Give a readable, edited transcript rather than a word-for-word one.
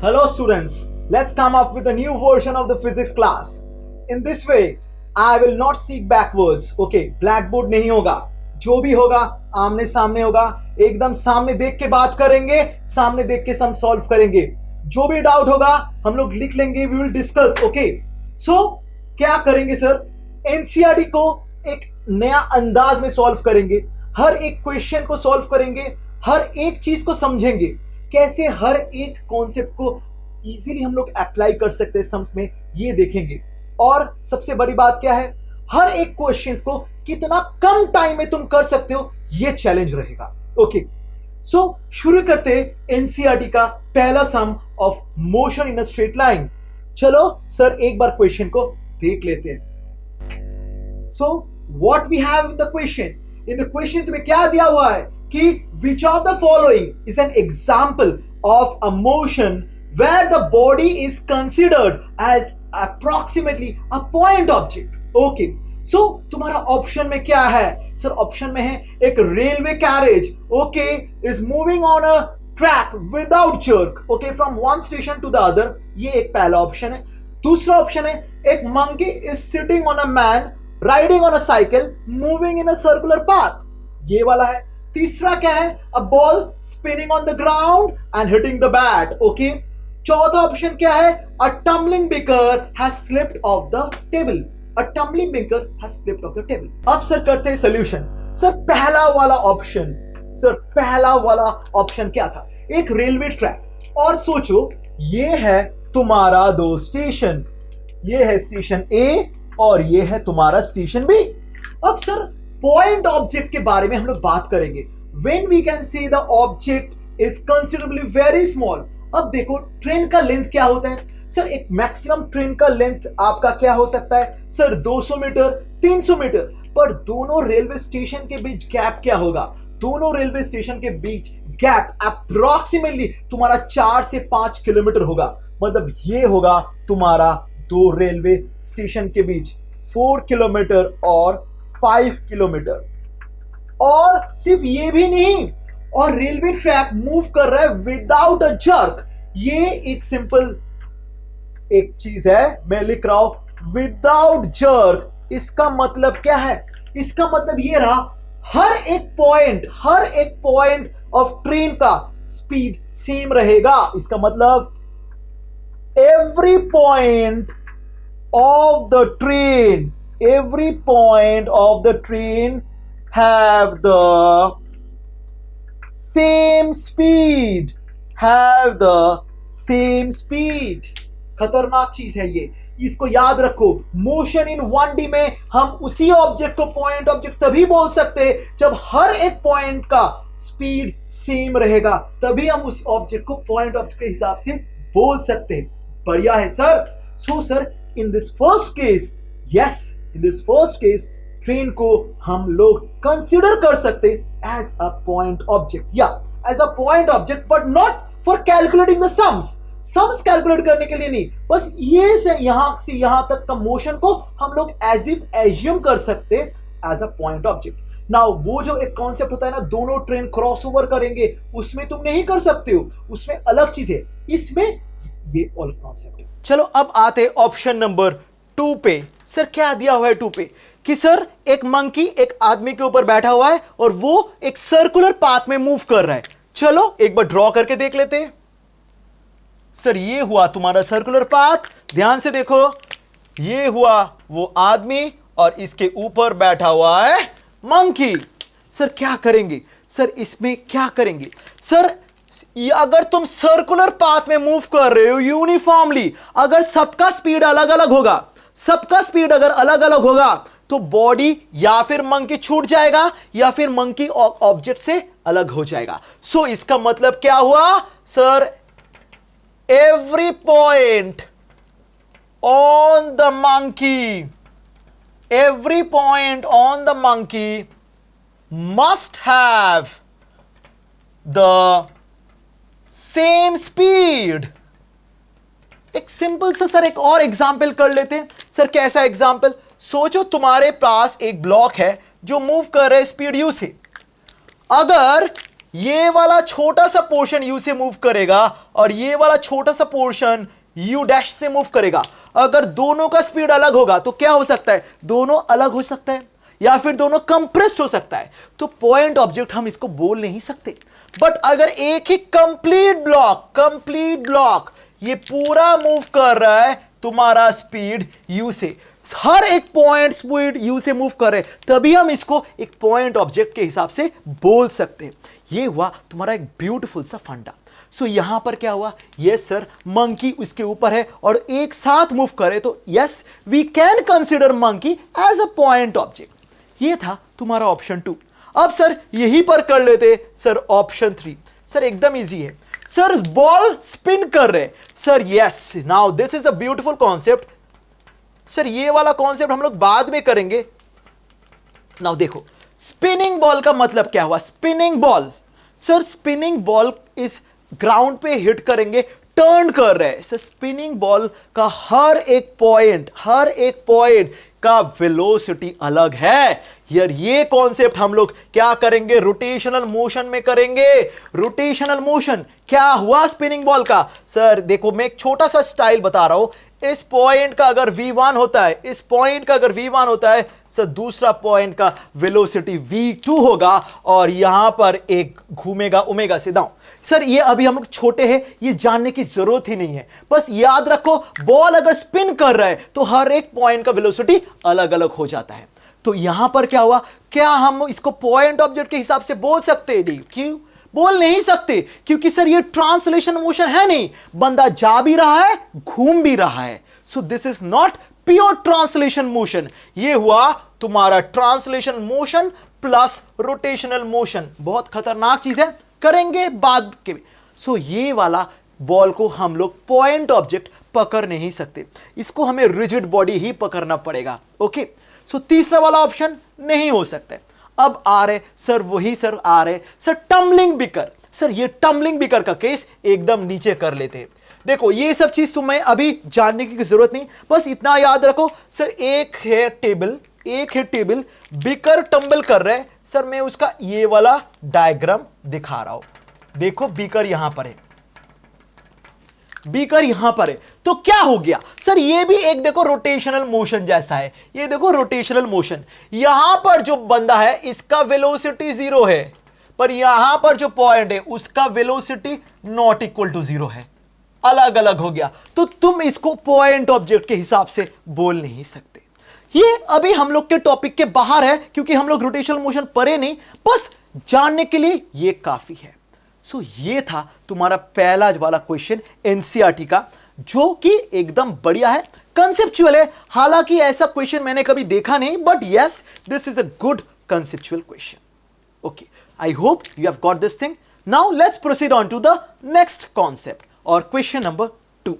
Hello students, let's come up with a new version of the physics class. In this way, I will not seek backwards. Okay, blackboard नहीं होगा. जो भी होगा आमने सामने होगा. एकदम सामने देख के बात करेंगे, सामने देख के सम सॉल्व करेंगे. जो भी डाउट होगा हम लोग लिख लेंगे. We will discuss. Okay. So क्या करेंगे सर? एनसीईआरटी को एक नया अंदाज में सॉल्व करेंगे. हर एक क्वेश्चन को सॉल्व करेंगे, हर एक चीज को समझेंगे, कैसे हर एक कॉन्सेप्ट को इजीली हम लोग अप्लाई कर सकते हैं सम्स में, ये देखेंगे. और सबसे बड़ी बात क्या है, हर एक क्वेश्चंस को कितना कम टाइम में तुम कर सकते हो, ये चैलेंज रहेगा. ओके, सो शुरू करते हैं एनसीईआरटी का पहला sum of motion in a straight line. चलो सर एक बार क्वेश्चन को देख लेते हैं. So what we have in the question, in the question तुम्हें क्या दिया हुआ है कि which of the following is an example of a motion where the body is considered as approximately a point object. Okay, so तुम्हारा option में क्या है सर? ऑप्शन में है एक railway carriage, okay, is moving on a track without jerk, okay, from one station to the other. ये एक पहला ऑप्शन है. दूसरा ऑप्शन है एक monkey is sitting on a man riding on a cycle moving in a circular path. ये वाला है. तीसरा क्या है? A ball spinning on the ground and hitting the bat. Okay. चौथा ऑप्शन क्या है? A tumbling beaker has slipped off the table. A tumbling beaker has slipped off the table. अब सर करते हैं सॉल्यूशन. सर पहला वाला option, sir पहला वाला ऑप्शन क्या था? एक रेलवे ट्रैक. और सोचो ये है तुम्हारा दो स्टेशन, ये है स्टेशन ए और ये है तुम्हारा स्टेशन बी. अब सर पॉइंट ऑब्जेक्ट के बारे में हम लोग बात करेंगे. When we can say the object is considerably very small. अब देखो ट्रेन का लेंथ क्या होता है सर? एक मैक्सिमम ट्रेन का लेंथ आपका क्या हो सकता है सर? 200 metre, 300 metre. पर दोनों रेलवे स्टेशन के बीच गैप क्या होगा? दोनों रेलवे स्टेशन के बीच गैप अप्रोक्सीमेटली तुम्हारा 4 से 5 किलोमीटर होगा. मतलब ये होगा तुम्हारा दो रेलवे स्टेशन के बीच 4 किलोमीटर और 5 किलोमीटर. और सिर्फ ये भी नहीं, और रेलवे ट्रैक मूव कर रहा है विदाउट अ जर्क. ये एक सिंपल एक चीज है, मैं लिख रहा हूं विदाउट जर्क. इसका मतलब क्या है? इसका मतलब ये रहा हर एक पॉइंट ऑफ ट्रेन का स्पीड सेम रहेगा. इसका मतलब every point of the train have the same speed. खतरनाक चीज है ये, इसको याद रखो. मोशन इन 1D में हम उसी ऑब्जेक्ट को पॉइंट ऑब्जेक्ट तभी बोल सकते हैं जब हर एक पॉइंट का स्पीड सेम रहेगा, तभी हम उस ऑब्जेक्ट को पॉइंट ऑब्जेक्ट के हिसाब से बोल सकते हैं. बढ़िया है sir. So sir in this first case, yes, in this first case train को हम लोग कंसिडर कर सकते एज अ पॉइंट ऑब्जेक्ट, या as a point object, but not for calculating the sums calculate करने के लिए नहीं. बस ये से यहां तक का मोशन को हम लोग एज्यूम कर सकते as a point object. Now वो जो एक कॉन्सेप्ट होता है ना, दोनों ट्रेन क्रॉस ओवर करेंगे, उसमें तुम नहीं कर सकते हो, उसमें अलग चीज है. इसमें ये ऑल कॉन्सेप्ट है. चलो अब आते ऑप्शन नंबर 2 पे. सर क्या दिया हुआ है 2 पे कि सर एक मंकी एक आदमी के ऊपर बैठा हुआ है और वो एक सर्कुलर पाथ में मूव कर रहा है. चलो एक बार ड्रॉ करके देख लेते हैं. सर ये हुआ तुम्हारा सर्कुलर पाथ, ध्यान से देखो. ये हुआ वो आदमी और इसके ऊपर बैठा हुआ है मंकी. सर क्या करेंगे सर? इसमें क्या करेंगे सर? अगर तुम सर्कुलर पाथ में मूव कर रहे हो यूनिफॉर्मली, अगर सबका स्पीड अलग अलग होगा, सबका स्पीड अगर अलग अलग होगा, तो बॉडी या फिर मंकी छूट जाएगा या फिर मंकी ऑब्जेक्ट से अलग हो जाएगा. सो इसका मतलब क्या हुआ sir? Every point on the monkey must have the same speed. एक सिंपल सा सर एक और एग्जाम्पल कर लेते हैं. सर कैसा एग्जाम्पल? सोचो तुम्हारे पास एक ब्लॉक है जो मूव कर रहा है स्पीड यू से. अगर ये वाला छोटा सा पोर्शन यू से मूव करेगा और ये वाला छोटा सा पोर्शन यू डैश से मूव करेगा। अगर दोनों का स्पीड अलग होगा तो क्या हो सकता है, दोनों अलग हो सकता है या फिर दोनों कंप्रेस्ड हो सकता है। तो पॉइंट ऑब्जेक्ट हम इसको बोल नहीं सकते। बट अगर एक ही कंप्लीट ब्लॉक ये पूरा मूव कर रहा है तुम्हारा स्पीड यू से, हर एक पॉइंट स्पीड यू से मूव कर रहे, तभी हम इसको एक पॉइंट ऑब्जेक्ट के हिसाब से बोल सकते हैं। ये हुआ तुम्हारा एक ब्यूटीफुल सा फंडा। सो यहां पर क्या हुआ, यस सर मंकी उसके ऊपर है और एक साथ मूव करे तो yes we can consider monkey as a point object. ये था तुम्हारा ऑप्शन 2। अब सर यहीं पर कर लेते सर ऑप्शन 3। सर एकदम इजी है सर, बॉल स्पिन कर रहे sir, yes now this is a beautiful concept. Sir ये वाला कॉन्सेप्ट हम लोग बाद में करेंगे। नाउ देखो स्पिनिंग बॉल का मतलब क्या हुआ, spinning ball sir, spinning ball इस ग्राउंड पे हिट करेंगे, टर्न कर रहे हैं सर। स्पिनिंग बॉल का हर एक पॉइंट का वेलोसिटी अलग है यार। ये कॉन्सेप्ट हम लोग क्या करेंगे, रोटेशनल मोशन में करेंगे। रोटेशनल मोशन क्या हुआ स्पिनिंग बॉल का, सर देखो मैं एक छोटा सा स्टाइल बता रहा हूं। इस पॉइंट का अगर v1 होता है, इस पॉइंट का अगर v1 होता है सर, दूसरा पॉइंट का वेलोसिटी v2 होगा और यहां पर एक घूमेगा ओमेगा से डाउन। सर ये अभी हम लोग छोटे हैं, ये जानने की जरूरत ही नहीं है। बस याद रखो बॉल अगर स्पिन कर रहा है तो हर एक पॉइंट का वेलोसिटी अलग अलग हो जाता है। तो यहां पर क्या हुआ, क्या हम इसको पॉइंट ऑब्जेक्ट के हिसाब से बोल सकते हैं? क्यों बोल नहीं सकते? क्योंकि सर ये ट्रांसलेशन मोशन है नहीं, बंदा जा भी रहा है घूम भी रहा है। So this is not pure translation motion. ये हुआ तुम्हारा translation motion plus rotational motion. बहुत खतरनाक चीज है, करेंगे बाद के। सो ये वाला बॉल को हम लोग पॉइंट ऑब्जेक्ट पकड़ नहीं सकते, इसको हमें रिजिड बॉडी ही पकड़ना पड़ेगा। ओके सो तीसरा वाला ऑप्शन नहीं हो सकता है। अब आ रहे सर वही सर आ रहे सर टम्बलिंग बिकर। सर ये टम्बलिंग बिकर का केस एकदम नीचे कर लेते हैं। देखो ये सब चीज तुम्हें अभी जानने की जरूरत नहीं, बस इतना याद रखो सर एक है टेबल बिकर टम्बल कर रहे हैं। सर मैं उसका ये वाला डायग्राम दिखा रहा हूं। देखो बीकर यहां पर है, बीकर यहां पर है, तो क्या हो गया सर, ये भी एक देखो रोटेशनल मोशन जैसा है। ये देखो रोटेशनल मोशन, यहां पर जो बंदा है इसका वेलोसिटी 0 है, पर यहां पर जो पॉइंट है उसका वेलोसिटी नॉट इक्वल टू 0 है, अलग अलग हो गया। तो तुम इसको पॉइंट ऑब्जेक्ट के हिसाब से बोल नहीं सकते। ये अभी हम लोग के टॉपिक के बाहर है क्योंकि हम लोग रोटेशनल मोशन पढ़े नहीं, बस जानने के लिए ये काफी है। सो ये था तुम्हारा पहला वाला क्वेश्चन एनसीईआरटी का, जो कि एकदम बढ़िया है, कंसेप्चुअल है। हालांकि ऐसा क्वेश्चन मैंने कभी देखा नहीं, but yes this is a good conceptual question. Okay, I hope you have got this thing. Now let's proceed on to the next concept और क्वेश्चन नंबर 2।